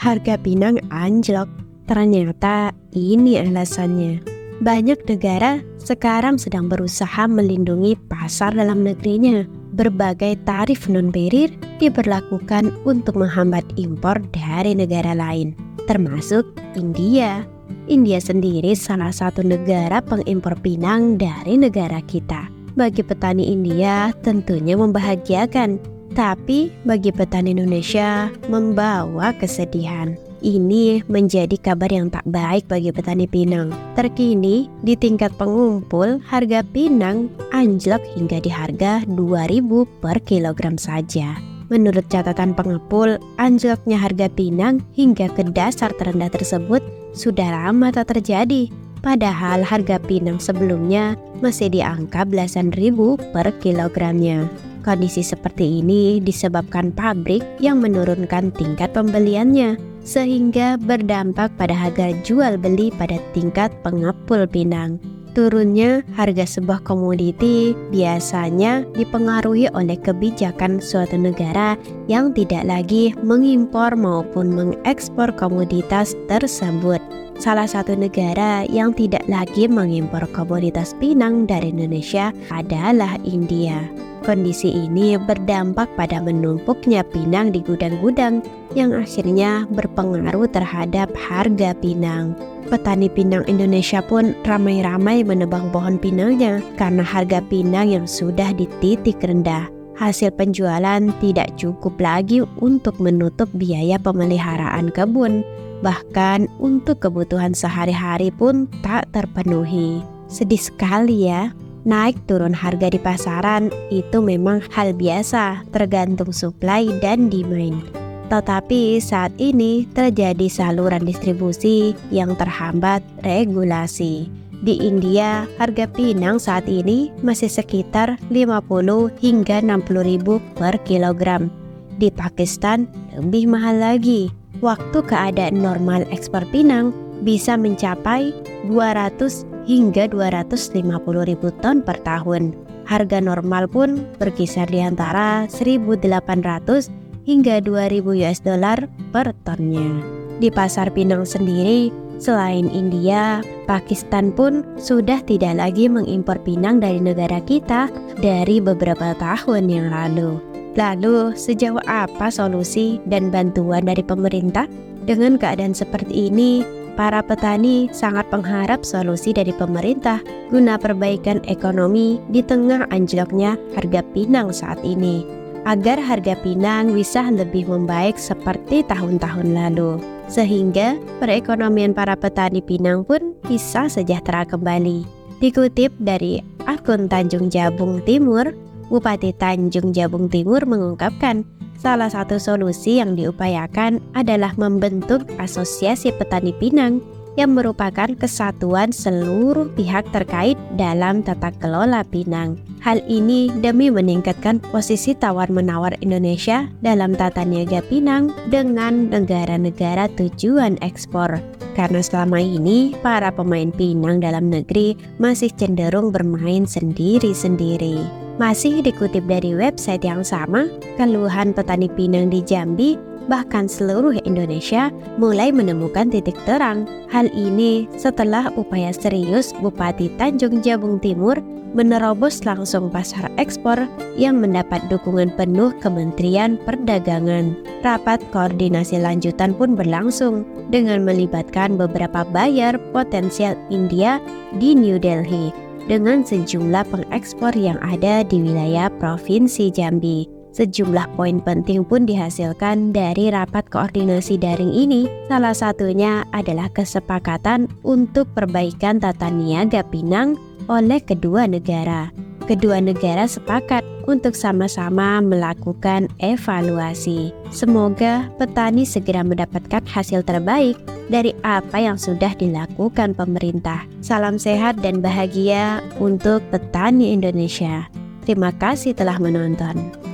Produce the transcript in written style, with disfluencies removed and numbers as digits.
harga pinang anjlok. Ternyata ini alasannya. Banyak negara sekarang sedang berusaha melindungi pasar dalam negerinya. Berbagai tarif non-barrier diberlakukan untuk menghambat impor dari negara lain, termasuk India. India sendiri salah satu negara pengimpor pinang dari negara kita. Bagi petani India tentunya membahagiakan, tapi bagi petani Indonesia membawa kesedihan. Ini menjadi kabar yang tak baik bagi petani pinang. Terkini di tingkat pengumpul, harga pinang anjlok hingga di harga 2.000 per kilogram saja. Menurut catatan pengepul, anjloknya harga pinang hingga ke dasar terendah tersebut sudah lama tak terjadi. Padahal harga pinang sebelumnya masih di angka belasan ribu per kilogramnya. Kondisi seperti ini disebabkan pabrik yang menurunkan tingkat pembeliannya, sehingga berdampak pada harga jual beli pada tingkat pengepul pinang. Turunnya harga sebuah komoditi biasanya dipengaruhi oleh kebijakan suatu negara yang tidak lagi mengimpor maupun mengekspor komoditas tersebut. Salah satu negara yang tidak lagi mengimpor komoditas pinang dari Indonesia adalah India. Kondisi ini berdampak pada menumpuknya pinang di gudang-gudang yang akhirnya berpengaruh terhadap harga pinang. Petani pinang Indonesia pun ramai-ramai menebang pohon pinangnya karena harga pinang yang sudah di titik rendah. Hasil penjualan tidak cukup lagi untuk menutup biaya pemeliharaan kebun. Bahkan untuk kebutuhan sehari-hari pun tak terpenuhi. Sedih sekali ya. Naik turun harga di pasaran itu memang hal biasa, tergantung supply dan demand. Tetapi saat ini terjadi saluran distribusi yang terhambat regulasi. Di India, harga pinang saat ini masih sekitar 50 hingga 60 ribu per kilogram. Di Pakistan lebih mahal lagi. Waktu keadaan normal ekspor pinang bisa mencapai 200 hingga 250 ribu ton per tahun. Harga normal pun berkisar di antara 1.800 hingga 2.000 US dollar per tonnya. Di pasar pinang sendiri, selain India, Pakistan pun sudah tidak lagi mengimpor pinang dari negara kita dari beberapa tahun yang lalu. Lalu, sejauh apa solusi dan bantuan dari pemerintah? Dengan keadaan seperti ini, para petani sangat mengharap solusi dari pemerintah guna perbaikan ekonomi di tengah anjloknya harga pinang saat ini, agar harga pinang bisa lebih membaik seperti tahun-tahun lalu, sehingga perekonomian para petani pinang pun bisa sejahtera kembali. Dikutip dari akun Tanjung Jabung Timur, Bupati Tanjung Jabung Timur mengungkapkan, salah satu solusi yang diupayakan adalah membentuk asosiasi petani pinang yang merupakan kesatuan seluruh pihak terkait dalam tata kelola pinang. Hal ini demi meningkatkan posisi tawar-menawar Indonesia dalam tata niaga pinang dengan negara-negara tujuan ekspor. Karena selama ini para pemain pinang dalam negeri masih cenderung bermain sendiri-sendiri. Masih dikutip dari website yang sama, keluhan petani pinang di Jambi bahkan seluruh Indonesia mulai menemukan titik terang. Hal ini setelah upaya serius Bupati Tanjung Jabung Timur menerobos langsung pasar ekspor yang mendapat dukungan penuh Kementerian Perdagangan. Rapat koordinasi lanjutan pun berlangsung dengan melibatkan beberapa buyer potensial India di New Delhi dengan sejumlah pengekspor yang ada di wilayah Provinsi Jambi. Sejumlah poin penting pun dihasilkan dari rapat koordinasi daring ini. Salah satunya adalah kesepakatan untuk perbaikan tata niaga pinang oleh kedua negara. Kedua negara sepakat untuk sama-sama melakukan evaluasi. Semoga petani segera mendapatkan hasil terbaik dari apa yang sudah dilakukan pemerintah. Salam sehat dan bahagia untuk petani Indonesia. Terima kasih telah menonton.